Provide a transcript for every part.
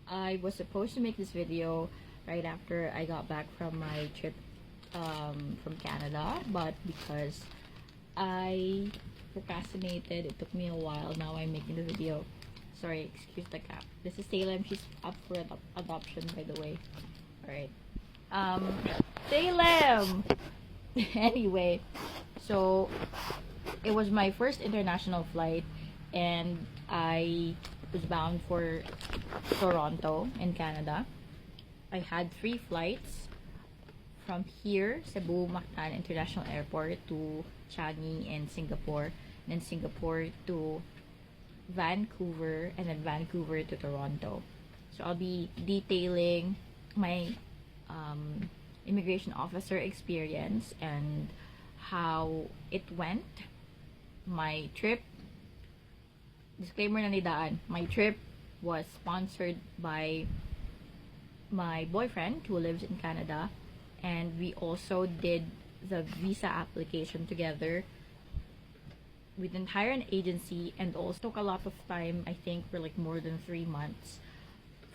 I was supposed to make this video right after I got back from my trip from Canada, but because I procrastinated, it took me a while. Now I'm making the video. Sorry, excuse the cat. This is Salem. She's up for adoption, by the way. Alright. Salem! Anyway, so it was my first international flight, and I was bound for Toronto in Canada. I had 3 flights from here, Cebu Mactan International Airport, to Changi in Singapore, then Singapore to Vancouver, and then Vancouver to Toronto. So I'll be detailing my immigration officer experience and how it went. My trip, disclaimer na nidaan, my trip was sponsored by my boyfriend who lives in Canada, and we also did the visa application together. We didn't hire an agency, and also took a lot of time. I think for like more than 3 months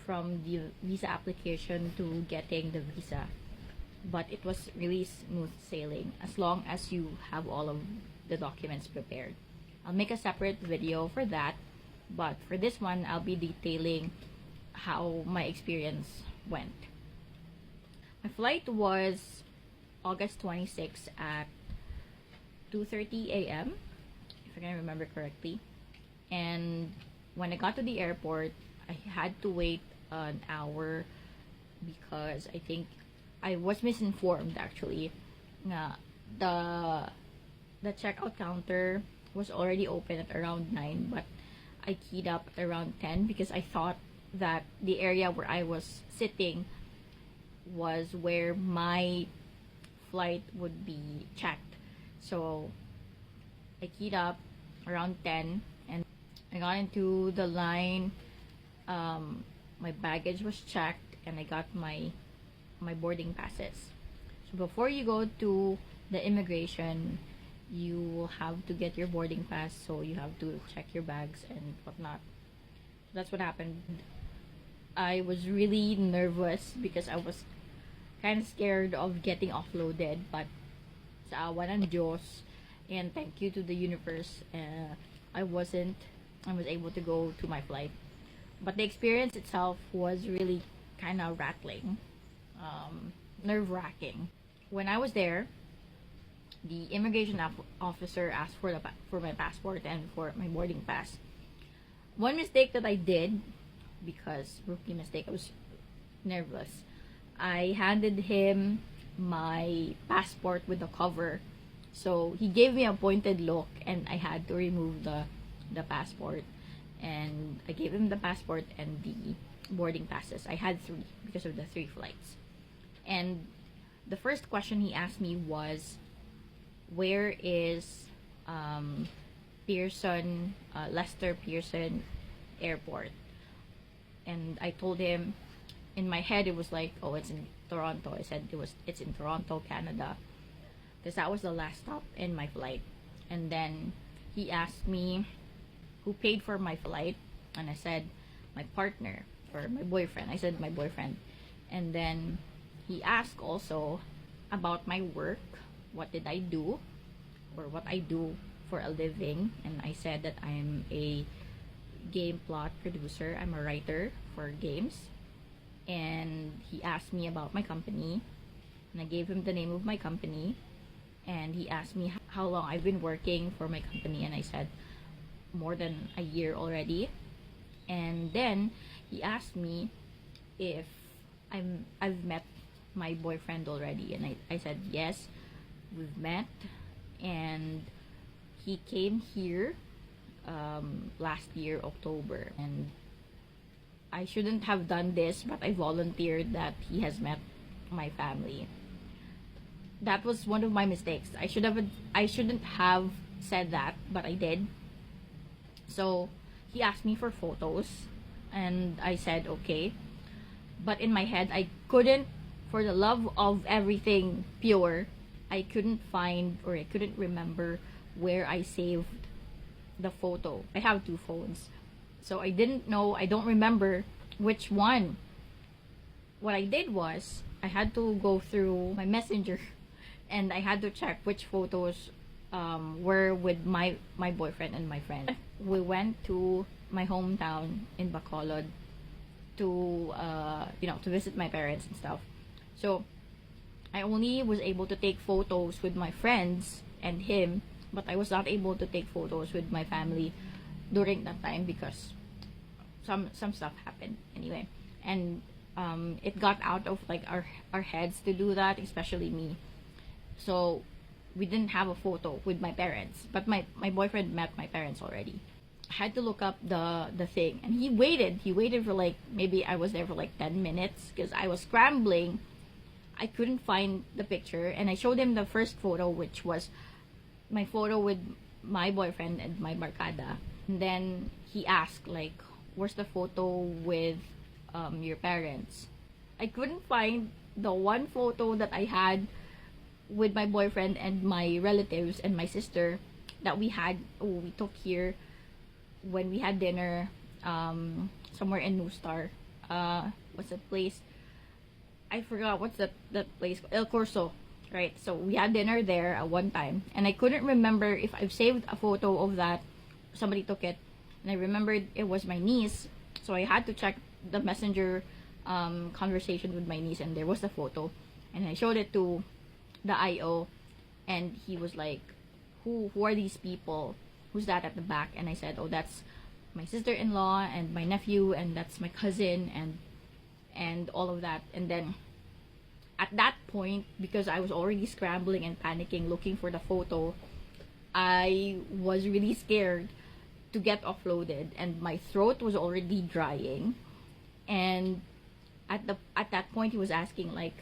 from the visa application to getting the visa, but it was really smooth sailing as long as you have all of the documents prepared. I'll make a separate video for that, but for this one I'll be detailing how my experience went. My flight was August 26 at 2:30 a.m. if I can remember correctly, and when I got to the airport I had to wait an hour because I think I was misinformed actually. The checkout counter was already open at around 9, but I keyed up at around 10 because I thought that the area where I was sitting was where my flight would be checked. So I keyed up around 10 and I got into the line. My baggage was checked and I got my boarding passes. So before you go to the immigration, you have to get your boarding pass, so you have to check your bags and whatnot. That's what happened. I was really nervous because I was kind of scared of getting offloaded, but sa awa ng Diyos and thank you to the universe, I was able to go to my flight. But the experience itself was really kind of rattling, nerve-wracking. When I was there, the immigration officer asked for my passport and for my boarding pass. One mistake that I did, because rookie mistake, I was nervous. I handed him my passport with the cover, so he gave me a pointed look and I had to remove the passport, and I gave him the passport and the boarding passes. I had 3 because of the 3 flights. And the first question he asked me was, where is Lester Pearson Airport? And I told him, in my head it was like, oh, it's in Toronto. I said it's in Toronto, Canada, because that was the last stop in my flight. And then he asked me who paid for my flight, and I said my partner, or my boyfriend. I said my boyfriend. And then he asked also about my work, what did I do, or what I do for a living, and I said that I'm a game plot producer. I'm a writer for games. And he asked me about my company, and I gave him the name of my company, and he asked me how long I've been working for my company, and I said more than a year already. And then he asked me if I've met my boyfriend already, and I said yes, we've met, and he came here last year October, and I shouldn't have done this, but I volunteered that he has met my family. That was one of my mistakes. I shouldn't have said that, but I did. So he asked me for photos, and I said okay, but in my head I couldn't, for the love of everything pure, I couldn't find, or I couldn't remember where I saved the photo. I have 2 phones, so I don't remember which one. What I did was I had to go through my messenger and I had to check which photos were with my boyfriend and my friend. We went to my hometown in Bacolod to to visit my parents and stuff. So I only was able to take photos with my friends and him, but I was not able to take photos with my family during that time because some stuff happened anyway. And it got out of like our heads to do that, especially me. So we didn't have a photo with my parents, but my boyfriend met my parents already. I had to look up the thing, and he waited for like, maybe I was there for like 10 minutes because I was scrambling. I couldn't find the picture, and I showed him the first photo, which was my photo with my boyfriend and my barkada. And then he asked like, where's the photo with your parents? I couldn't find the one photo that I had with my boyfriend and my relatives and my sister that we took here when we had dinner somewhere in New Star. What's that place? I forgot what's that place. El Corso, right? So we had dinner there at one time, and I couldn't remember if I've saved a photo of that. Somebody took it, and I remembered it was my niece, so I had to check the messenger conversation with my niece, and there was the photo, and I showed it to the IO, and he was like, who are these people? Who's that at the back? And I said, oh, that's my sister-in-law and my nephew, and that's my cousin, and all of that. And then at that point, because I was already scrambling and panicking looking for the photo, I was really scared to get offloaded, and my throat was already drying. And at that point, he was asking like,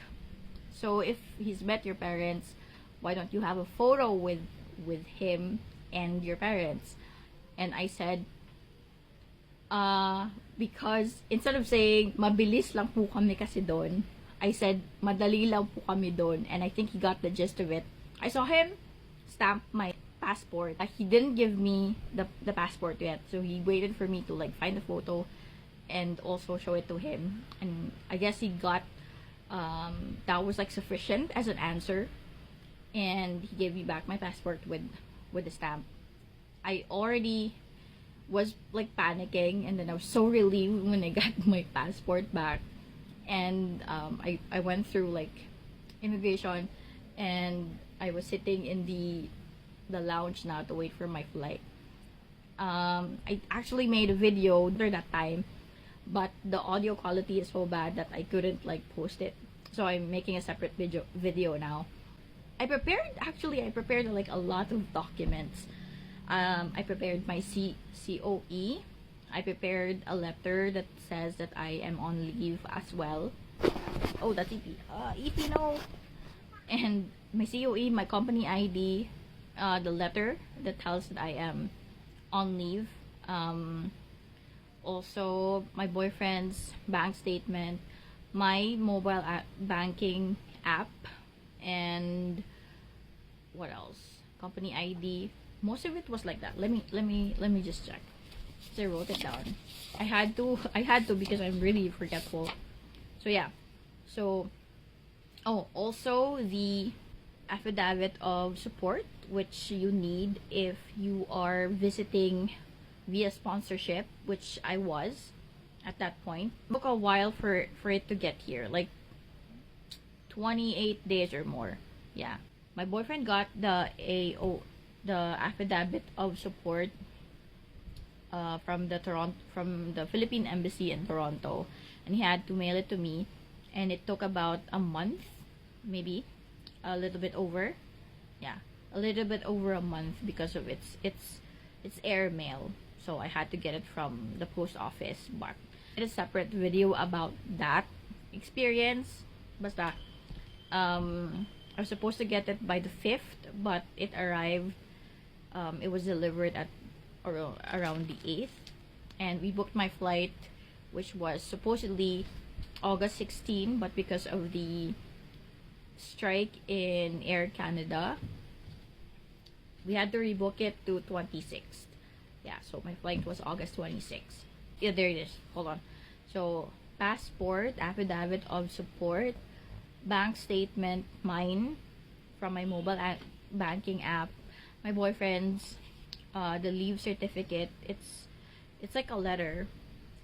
so if he's met your parents, why don't you have a photo with him and your parents? And I said, because instead of saying mabilis lang po kami kasi doon, I said madali lang po kami doon, and I think he got the gist of it. I saw him stamp my passport. He didn't give me the passport yet, so he waited for me to like find the photo and also show it to him, and I guess he got that was like sufficient as an answer, and he gave me back my passport with the stamp. I already was like panicking, and then I was so relieved when I got my passport back. And I went through like immigration, and I was sitting in the lounge now to wait for my flight. I actually made a video during that time, but the audio quality is so bad that I couldn't like post it, so I'm making a separate video now. I prepared like a lot of documents. I prepared my COE. I prepared a letter that says that I am on leave as well. Oh, that's EP. EP, no. And my COE, my company ID, the letter that tells that I am on leave. Also, my boyfriend's bank statement, my mobile banking app, and what else? Company ID. Most of it was like that. Let me just check. So I wrote it down. I had to because I'm really forgetful. So yeah. So also the affidavit of support, which you need if you are visiting via sponsorship, which I was at that point. It took a while for it to get here, like 28 days or more. Yeah. My boyfriend got the affidavit of support from the Philippine Embassy in Toronto, and he had to mail it to me, and it took about a month, maybe a little bit over. Yeah, a little bit over a month because of it's air mail, so I had to get it from the post office. But I did a separate video about that experience. Basta I was supposed to get it by the 5th, but it arrived, it was delivered at around the 8th, and we booked my flight, which was supposedly August 16, but because of the strike in Air Canada, we had to rebook it to 26th. Yeah, so my flight was August 26th. Yeah, there it is. Hold on. So, passport, affidavit of support, bank statement, mine from my banking app, my boyfriend's, the leave certificate. It's like a letter.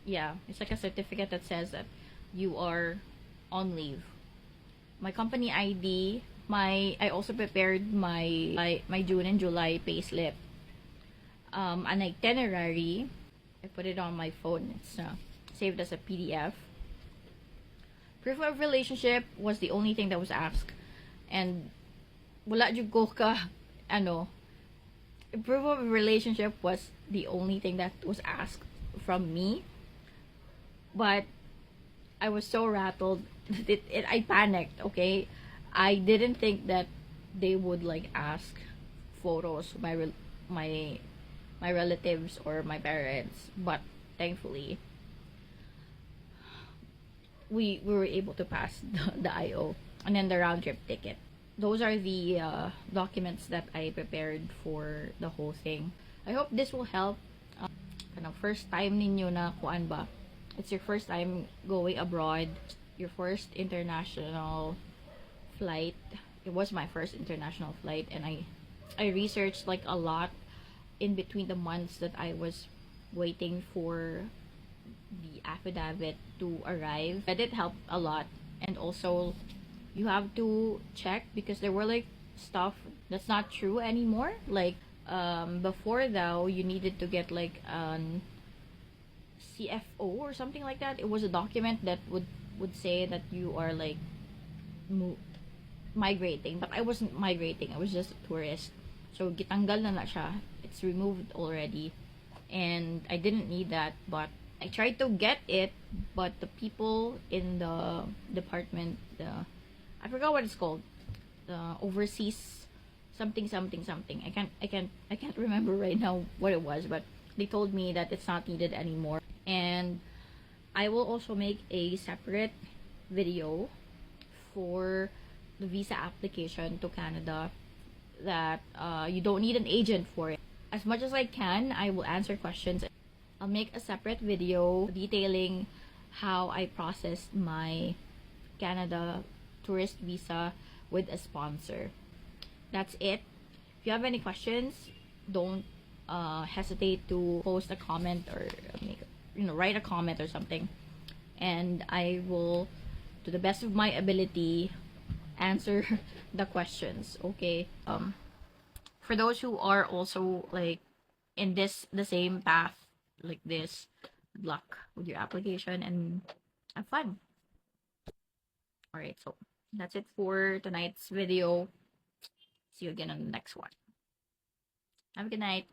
Yeah, it's like a certificate that says that you are on leave. My company ID, I also prepared my June and July payslip. An itinerary. I put it on my phone. It's saved as a PDF. Proof of relationship was the only thing that was asked. And wala jud ko ka ano, proof of relationship was the only thing that was asked from me. But I was so rattled. I panicked, okay? I didn't think that they would like ask photos, my my relatives or my parents, but thankfully we were able to pass the IO, and then the round trip ticket. Those are the documents that I prepared for the whole thing. I hope this will help. Kind of first time ninyo na kuan ba? It's your first time going abroad, your first international flight. It was my first international flight, and I researched like a lot in between the months that I was waiting for the affidavit to arrive. That did help a lot. And also, you have to check because there were like stuff that's not true anymore. Like before though, you needed to get like an CFO or something like that. It was a document that would say that you are like migrating, but I wasn't migrating. I was just a tourist. So gitanggal na siya. It's removed already, and I didn't need that. But I tried to get it, but the people in the department, I forgot what it's called, the overseas something something something. I can't remember right now what it was, but they told me that it's not needed anymore. And I will also make a separate video for the visa application to Canada that you don't need an agent for it. As much as I can, I will answer questions. I'll make a separate video detailing how I processed my Canada tourist visa with a sponsor. That's it. If you have any questions, don't hesitate to post a comment or write a comment or something, and I will, to the best of my ability, answer the questions. Okay. For those who are also like in the same path like this, good luck with your application and have fun. All right, so that's it for tonight's video. See you again on the next one. Have a good night.